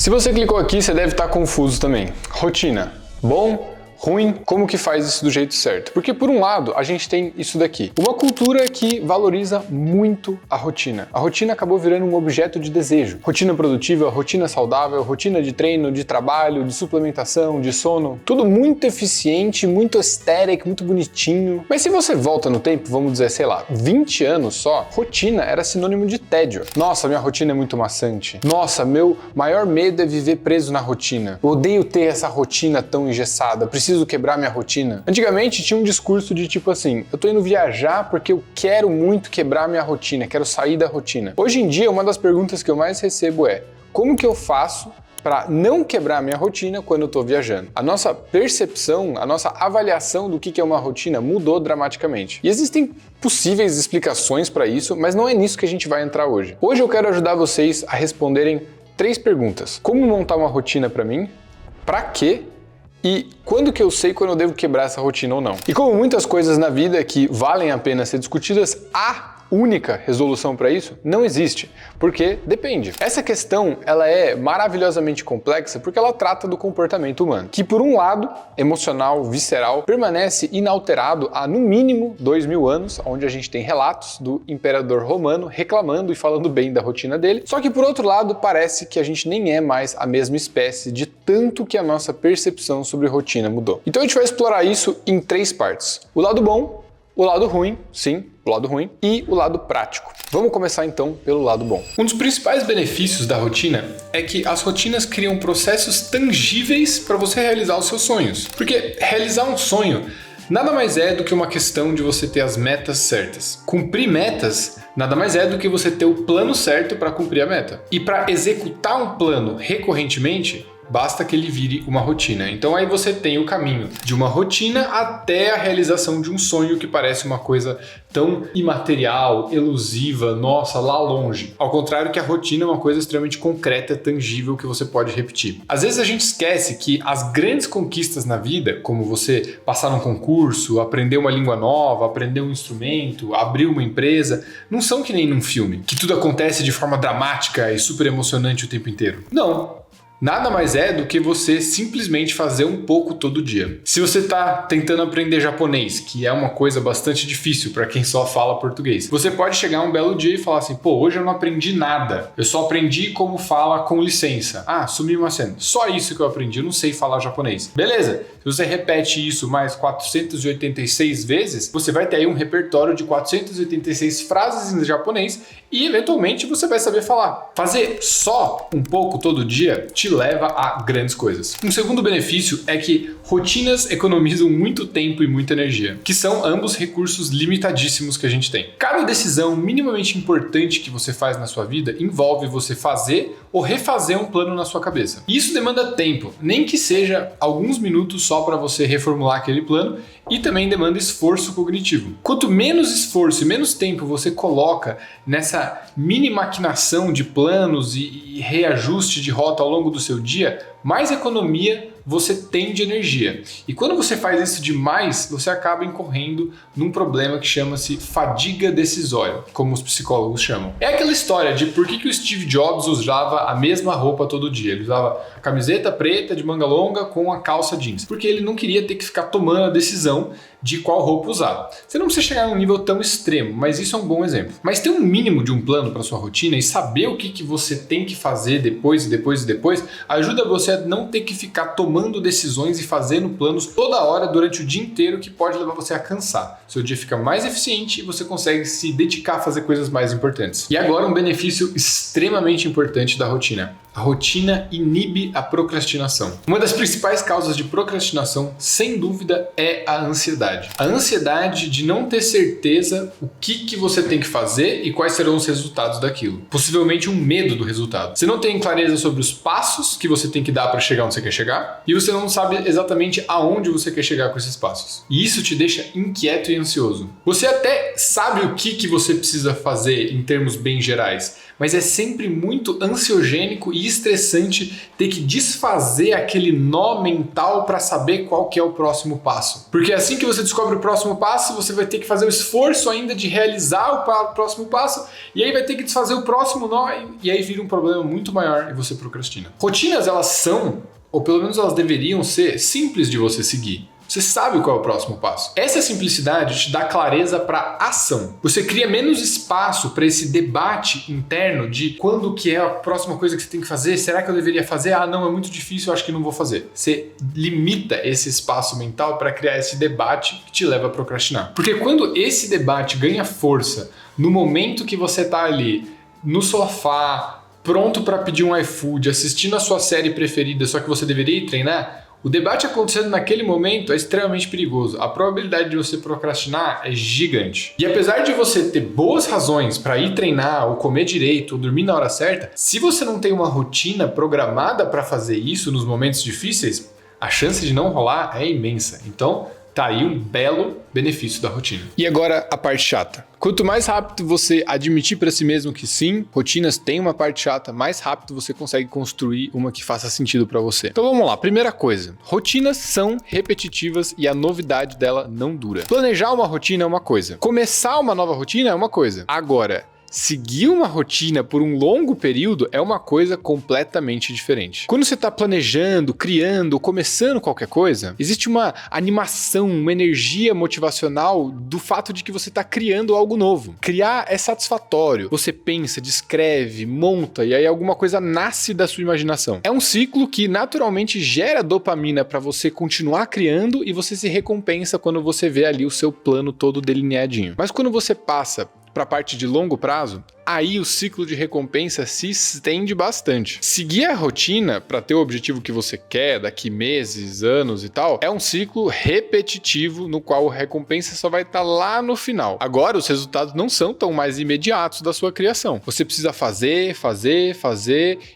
Se você clicou aqui, você deve estar confuso também. Rotina, bom? Ruim, como que faz isso do jeito certo? Porque por um lado, a gente tem isso daqui. Uma cultura que valoriza muito a rotina. A rotina acabou virando um objeto de desejo. Rotina produtiva, rotina saudável, rotina de treino, de trabalho, de suplementação, de sono. Tudo muito eficiente, muito aesthetic, muito bonitinho. Mas se você volta no tempo, vamos dizer, sei lá, 20 anos só, rotina era sinônimo de tédio. Nossa, minha rotina é muito maçante. Nossa, meu maior medo é viver preso na rotina. Eu odeio ter essa rotina tão engessada. Preciso quebrar minha rotina. Antigamente tinha um discurso de tipo assim, eu tô indo viajar porque eu quero muito quebrar minha rotina, quero sair da rotina. Hoje em dia, uma das perguntas que eu mais recebo é, como que eu faço para não quebrar minha rotina quando eu tô viajando? A nossa percepção, a nossa avaliação do que é uma rotina mudou dramaticamente. E existem possíveis explicações para isso, mas não é nisso que a gente vai entrar hoje. Hoje eu quero ajudar vocês a responderem 3 perguntas. Como montar uma rotina para mim? Para quê? E quando que eu sei quando eu devo quebrar essa rotina ou não? E como muitas coisas na vida que valem a pena ser discutidas, a única resolução para isso não existe, porque depende. Essa questão, ela é maravilhosamente complexa porque ela trata do comportamento humano, que por um lado, emocional, visceral, permanece inalterado há no mínimo 2000 anos, onde a gente tem relatos do imperador romano reclamando e falando bem da rotina dele, só que por outro lado, parece que a gente nem é mais a mesma espécie de tanto que a nossa percepção sobre rotina mudou. Então a gente vai explorar isso em 3 partes. O lado bom, o lado ruim, sim, o lado ruim, e o lado prático. Vamos começar então pelo lado bom. Um dos principais benefícios da rotina é que as rotinas criam processos tangíveis para você realizar os seus sonhos. Porque realizar um sonho nada mais é do que uma questão de você ter as metas certas. Cumprir metas nada mais é do que você ter o plano certo para cumprir a meta. E para executar um plano recorrentemente, basta que ele vire uma rotina. Então aí você tem o caminho de uma rotina até a realização de um sonho que parece uma coisa tão imaterial, elusiva, nossa, lá longe. Ao contrário que a rotina é uma coisa extremamente concreta, tangível, que você pode repetir. Às vezes a gente esquece que as grandes conquistas na vida, como você passar num concurso, aprender uma língua nova, aprender um instrumento, abrir uma empresa, não são que nem num filme, que tudo acontece de forma dramática e super emocionante o tempo inteiro. Não. Nada mais é do que você simplesmente fazer um pouco todo dia. Se você está tentando aprender japonês, que é uma coisa bastante difícil para quem só fala português, você pode chegar um belo dia e falar assim, pô, hoje eu não aprendi nada. Eu só aprendi como fala com licença. Ah, sumimasen. Só isso que eu aprendi, eu não sei falar japonês. Beleza, se você repete isso mais 486 vezes, você vai ter aí um repertório de 486 frases em japonês e eventualmente você vai saber falar. Fazer só um pouco todo dia te leva a grandes coisas. Um segundo benefício é que rotinas economizam muito tempo e muita energia, que são ambos recursos limitadíssimos que a gente tem. Cada decisão minimamente importante que você faz na sua vida envolve você fazer ou refazer um plano na sua cabeça. E isso demanda tempo, nem que seja alguns minutos só para você reformular aquele plano, e também demanda esforço cognitivo. Quanto menos esforço e menos tempo você coloca nessa mini maquinação de planos e reajuste de rota ao longo do seu dia, mais economia você tem de energia. E quando você faz isso demais, você acaba incorrendo num problema que chama-se fadiga decisória, como os psicólogos chamam. É aquela história de por que o Steve Jobs usava a mesma roupa todo dia. Ele usava a camiseta preta de manga longa com a calça jeans, porque ele não queria ter que ficar tomando a decisão de qual roupa usar. Você não precisa chegar num nível tão extremo, mas isso é um bom exemplo. Mas ter um mínimo de um plano para sua rotina e saber o que você tem que fazer depois ajuda você a não ter que ficar tomando decisões e fazendo planos toda hora durante o dia inteiro, que pode levar você a cansar. Seu dia fica mais eficiente e você consegue se dedicar a fazer coisas mais importantes. E agora um benefício extremamente importante da rotina. A rotina inibe a procrastinação. Uma das principais causas de procrastinação, sem dúvida, é a ansiedade. A ansiedade de não ter certeza o que você tem que fazer e quais serão os resultados daquilo. Possivelmente um medo do resultado. Você não tem clareza sobre os passos que você tem que dar para chegar onde você quer chegar e você não sabe exatamente aonde você quer chegar com esses passos. E isso te deixa inquieto e ansioso. Você até sabe o que você precisa fazer em termos bem gerais, mas é sempre muito ansiogênico e estressante ter que desfazer aquele nó mental para saber qual que é o próximo passo. Porque assim que você descobre o próximo passo, você vai ter que fazer o esforço ainda de realizar o próximo passo, e aí vai ter que desfazer o próximo nó, e aí vira um problema muito maior e você procrastina. Rotinas, elas são, ou pelo menos elas deveriam ser, simples de você seguir. Você sabe qual é o próximo passo. Essa simplicidade te dá clareza para ação. Você cria menos espaço para esse debate interno de quando que é a próxima coisa que você tem que fazer. Será que eu deveria fazer? Ah, não, é muito difícil, eu acho que não vou fazer. Você limita esse espaço mental para criar esse debate que te leva a procrastinar. Porque quando esse debate ganha força no momento que você está ali no sofá, pronto para pedir um iFood, assistindo a sua série preferida, só que você deveria ir treinar, o debate acontecendo naquele momento é extremamente perigoso. A probabilidade de você procrastinar é gigante. E apesar de você ter boas razões para ir treinar, ou comer direito, ou dormir na hora certa, se você não tem uma rotina programada para fazer isso nos momentos difíceis, a chance de não rolar é imensa. Então, tá aí um belo benefício da rotina. E agora a parte chata. Quanto mais rápido você admitir para si mesmo que sim, rotinas têm uma parte chata, mais rápido você consegue construir uma que faça sentido para você. Então vamos lá, primeira coisa. Rotinas são repetitivas e a novidade dela não dura. Planejar uma rotina é uma coisa. Começar uma nova rotina é uma coisa. Agora, seguir uma rotina por um longo período é uma coisa completamente diferente. Quando você está planejando, criando, começando qualquer coisa, existe uma animação, uma energia motivacional do fato de que você está criando algo novo. Criar é satisfatório. Você pensa, descreve, monta e aí alguma coisa nasce da sua imaginação. É um ciclo que naturalmente gera dopamina para você continuar criando e você se recompensa quando você vê ali o seu plano todo delineadinho. Mas quando você passa para a parte de longo prazo, aí o ciclo de recompensa se estende bastante. Seguir a rotina para ter o objetivo que você quer daqui meses, anos e tal, é um ciclo repetitivo no qual a recompensa só vai estar lá no final. Agora, os resultados não são tão mais imediatos da sua criação. Você precisa fazer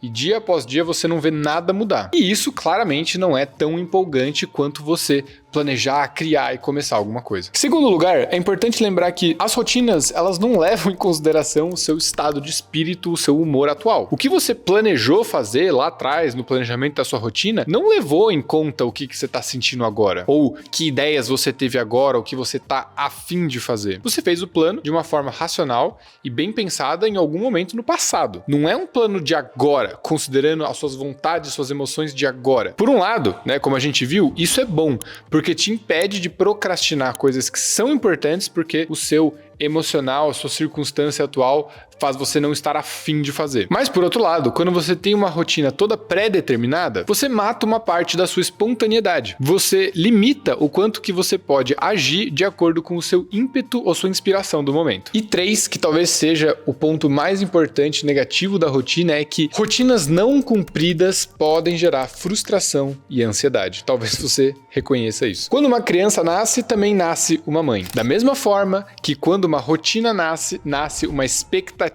e dia após dia você não vê nada mudar. E isso claramente não é tão empolgante quanto você planejar, criar e começar alguma coisa. Em segundo lugar, é importante lembrar que as rotinas, elas não levam em consideração o seu estado de espírito, o seu humor atual. O que você planejou fazer lá atrás, no planejamento da sua rotina, não levou em conta o que você está sentindo agora, ou que ideias você teve agora, o que você está a fim de fazer. Você fez o plano de uma forma racional e bem pensada em algum momento no passado. Não é um plano de agora, considerando as suas vontades, suas emoções de agora. Por um lado, né, como a gente viu, isso é bom, porque te impede de procrastinar coisas que são importantes, porque o seu emocional, a sua circunstância atual faz você não estar afim de fazer. Mas por outro lado, quando você tem uma rotina toda pré-determinada, você mata uma parte da sua espontaneidade. Você limita o quanto que você pode agir de acordo com o seu ímpeto ou sua inspiração do momento. E 3, que talvez seja o ponto mais importante e negativo da rotina, é que rotinas não cumpridas podem gerar frustração e ansiedade. Talvez você reconheça isso. Quando uma criança nasce, também nasce uma mãe. Da mesma forma que quando uma rotina nasce uma expectativa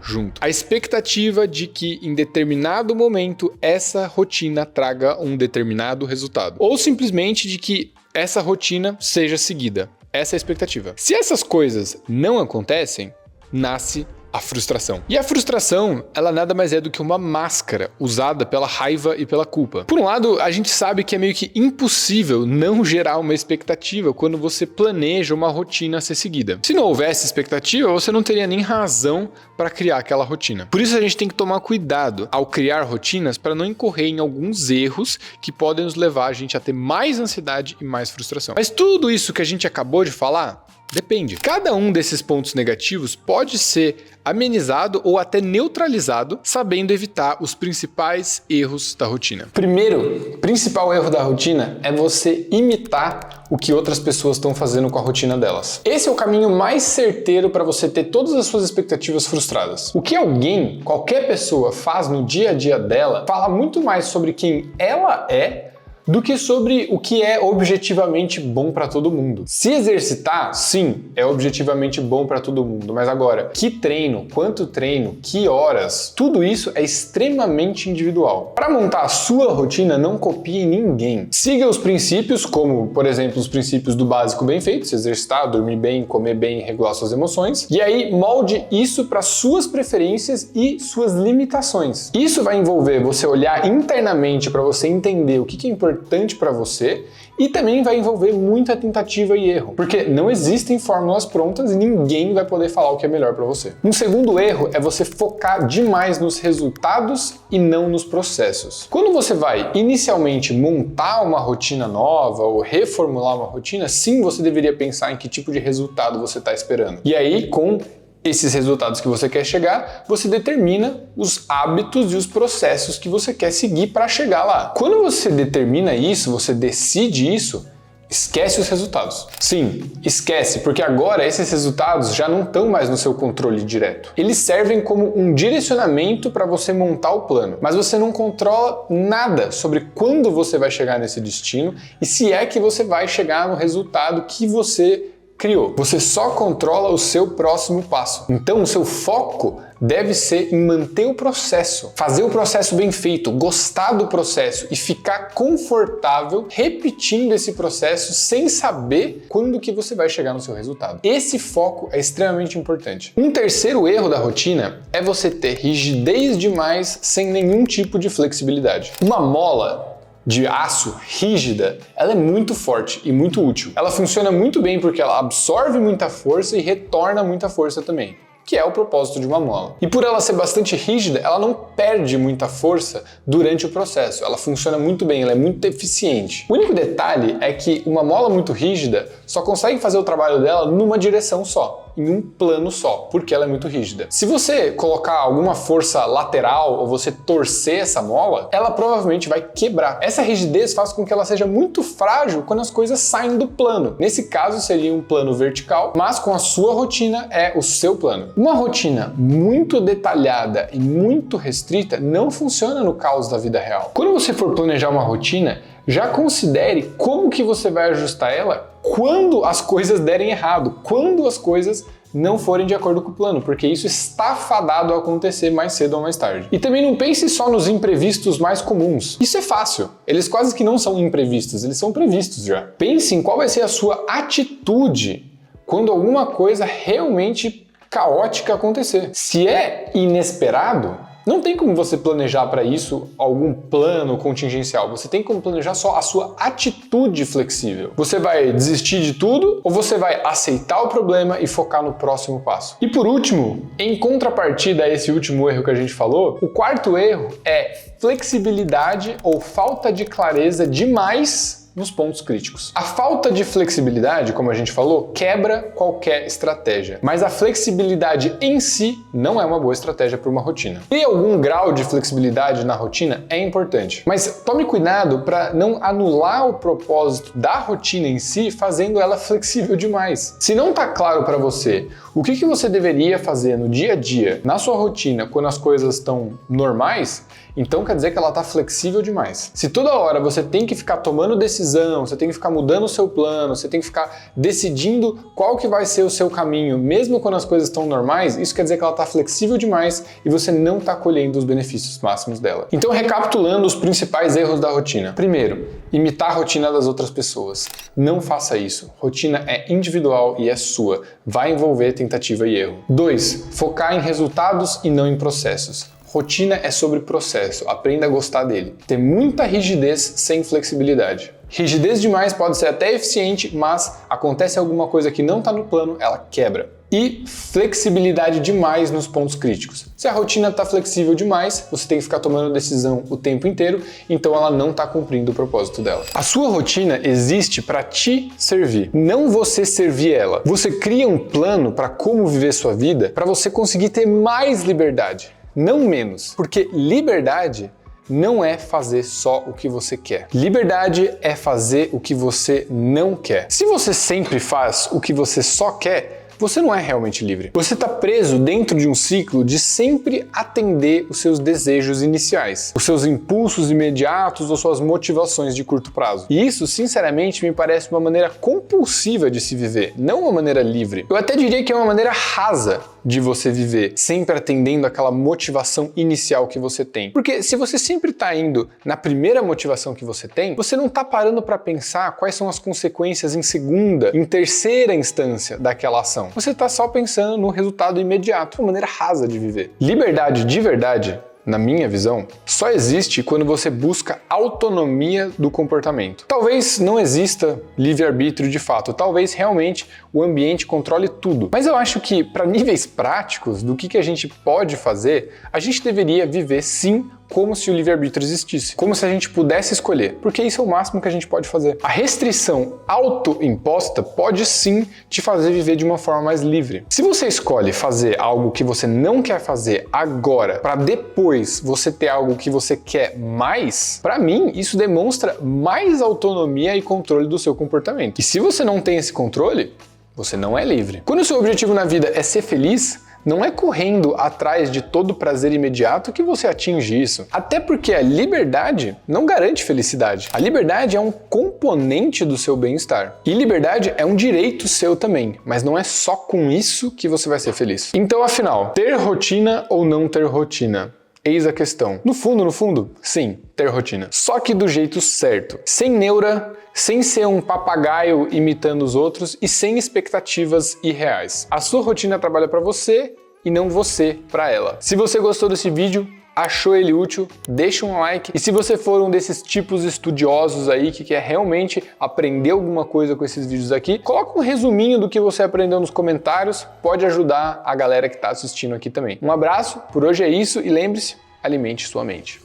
junto. A expectativa de que em determinado momento essa rotina traga um determinado resultado. Ou simplesmente de que essa rotina seja seguida. Essa é a expectativa. Se essas coisas não acontecem, nasce a frustração. E a frustração, ela nada mais é do que uma máscara usada pela raiva e pela culpa. Por um lado, a gente sabe que é meio que impossível não gerar uma expectativa quando você planeja uma rotina a ser seguida. Se não houvesse expectativa, você não teria nem razão para criar aquela rotina. Por isso a gente tem que tomar cuidado ao criar rotinas para não incorrer em alguns erros que podem nos levar a gente a ter mais ansiedade e mais frustração. Mas tudo isso que a gente acabou de falar, depende. Cada um desses pontos negativos pode ser amenizado ou até neutralizado, sabendo evitar os principais erros da rotina. Primeiro, principal erro da rotina é você imitar o que outras pessoas estão fazendo com a rotina delas. Esse é o caminho mais certeiro para você ter todas as suas expectativas frustradas. O que alguém, qualquer pessoa, faz no dia a dia dela, fala muito mais sobre quem ela é do que sobre o que é objetivamente bom para todo mundo. Se exercitar, sim, é objetivamente bom para todo mundo, mas agora, que treino, quanto treino, que horas, tudo isso é extremamente individual. Para montar a sua rotina, não copie ninguém. Siga os princípios, como, por exemplo, os princípios do básico bem feito, se exercitar, dormir bem, comer bem, regular suas emoções, e aí molde isso para suas preferências e suas limitações. Isso vai envolver você olhar internamente para você entender o que é importante para você e também vai envolver muita tentativa e erro, porque não existem fórmulas prontas e ninguém vai poder falar o que é melhor para você. Um segundo erro é você focar demais nos resultados e não nos processos. Quando você vai inicialmente montar uma rotina nova ou reformular uma rotina, sim, você deveria pensar em que tipo de resultado você está esperando. E aí, com esses resultados que você quer chegar, você determina os hábitos e os processos que você quer seguir para chegar lá. Quando você determina isso, você decide isso, esquece os resultados. Sim, esquece, porque agora esses resultados já não estão mais no seu controle direto. Eles servem como um direcionamento para você montar o plano, mas você não controla nada sobre quando você vai chegar nesse destino e se é que você vai chegar no resultado que você criou. Você só controla o seu próximo passo. Então, o seu foco deve ser em manter o processo, fazer o processo bem feito, gostar do processo e ficar confortável repetindo esse processo sem saber quando que você vai chegar no seu resultado. Esse foco é extremamente importante. Um terceiro erro da rotina é você ter rigidez demais sem nenhum tipo de flexibilidade. Uma mola de aço rígida, ela é muito forte e muito útil. Ela funciona muito bem porque ela absorve muita força e retorna muita força também, que é o propósito de uma mola. E por ela ser bastante rígida, ela não perde muita força durante o processo. Ela funciona muito bem, ela é muito eficiente. O único detalhe é que uma mola muito rígida só consegue fazer o trabalho dela numa direção só, em um plano só, porque ela é muito rígida. Se você colocar alguma força lateral ou você torcer essa mola, ela provavelmente vai quebrar. Essa rigidez faz com que ela seja muito frágil quando as coisas saem do plano. Nesse caso seria um plano vertical, mas com a sua rotina é o seu plano. Uma rotina muito detalhada e muito restrita não funciona no caos da vida real. Quando você for planejar uma rotina, já considere como que você vai ajustar ela quando as coisas derem errado, quando as coisas não forem de acordo com o plano, porque isso está fadado a acontecer mais cedo ou mais tarde. E também não pense só nos imprevistos mais comuns. Isso é fácil. Eles quase que não são imprevistos, eles são previstos já. Pense em qual vai ser a sua atitude quando alguma coisa realmente caótica acontecer. Se é inesperado, não tem como você planejar para isso algum plano contingencial. Você tem como planejar só a sua atitude flexível. Você vai desistir de tudo ou você vai aceitar o problema e focar no próximo passo? E por último, em contrapartida a esse último erro que a gente falou, o quarto erro é flexibilidade ou falta de clareza demais nos pontos críticos. A falta de flexibilidade, como a gente falou, quebra qualquer estratégia, mas a flexibilidade em si não é uma boa estratégia para uma rotina. Ter algum grau de flexibilidade na rotina é importante, mas tome cuidado para não anular o propósito da rotina em si, fazendo ela flexível demais. Se não está claro para você o que você deveria fazer no dia a dia, na sua rotina, quando as coisas estão normais, então quer dizer que ela está flexível demais. Se toda hora você tem que ficar tomando decisão, você tem que ficar mudando o seu plano, você tem que ficar decidindo qual que vai ser o seu caminho, mesmo quando as coisas estão normais, isso quer dizer que ela está flexível demais e você não está colhendo os benefícios máximos dela. Então, recapitulando os principais erros da rotina. Primeiro, imitar a rotina das outras pessoas. Não faça isso. Rotina é individual e é sua. Vai envolver tentativa e erro. 2. Focar em resultados e não em processos. Rotina é sobre processo, aprenda a gostar dele. Ter muita rigidez sem flexibilidade. Rigidez demais pode ser até eficiente, mas acontece alguma coisa que não está no plano, ela quebra. E flexibilidade demais nos pontos críticos. Se a rotina está flexível demais, você tem que ficar tomando decisão o tempo inteiro, então ela não está cumprindo o propósito dela. A sua rotina existe para te servir, não você servir ela. Você cria um plano para como viver sua vida, para você conseguir ter mais liberdade, não menos, porque liberdade não é fazer só o que você quer. Liberdade é fazer o que você não quer. Se você sempre faz o que você só quer, você não é realmente livre. Você está preso dentro de um ciclo de sempre atender os seus desejos iniciais, os seus impulsos imediatos ou suas motivações de curto prazo. E isso, sinceramente, me parece uma maneira compulsiva de se viver, não uma maneira livre. Eu até diria que é uma maneira rasa de você viver, sempre atendendo aquela motivação inicial que você tem. Porque se você sempre está indo na primeira motivação que você tem, você não está parando para pensar quais são as consequências em segunda, em terceira instância daquela ação. Você está só pensando no resultado imediato, uma maneira rasa de viver. Liberdade de verdade, na minha visão, só existe quando você busca autonomia do comportamento. Talvez não exista livre-arbítrio de fato, talvez realmente o ambiente controle tudo. Mas eu acho que, para níveis práticos do que a gente pode fazer, a gente deveria viver sim como se o livre-arbítrio existisse, como se a gente pudesse escolher, porque isso é o máximo que a gente pode fazer. A restrição autoimposta pode sim te fazer viver de uma forma mais livre. Se você escolhe fazer algo que você não quer fazer agora, para depois você ter algo que você quer mais, para mim isso demonstra mais autonomia e controle do seu comportamento. E se você não tem esse controle, você não é livre. Quando o seu objetivo na vida é ser feliz, não é correndo atrás de todo prazer imediato que você atinge isso. Até porque a liberdade não garante felicidade. A liberdade é um componente do seu bem-estar. E liberdade é um direito seu também, mas não é só com isso que você vai ser feliz. Então, afinal, ter rotina ou não ter rotina? Eis a questão. No fundo, sim, ter rotina. Só que do jeito certo. Sem neura, sem ser um papagaio imitando os outros e sem expectativas irreais. A sua rotina trabalha para você e não você para ela. Se você gostou desse vídeo, achou ele útil, deixa um like. E se você for um desses tipos estudiosos aí que quer realmente aprender alguma coisa com esses vídeos aqui, coloca um resuminho do que você aprendeu nos comentários, pode ajudar a galera que está assistindo aqui também. Um abraço, por hoje é isso e lembre-se, alimente sua mente.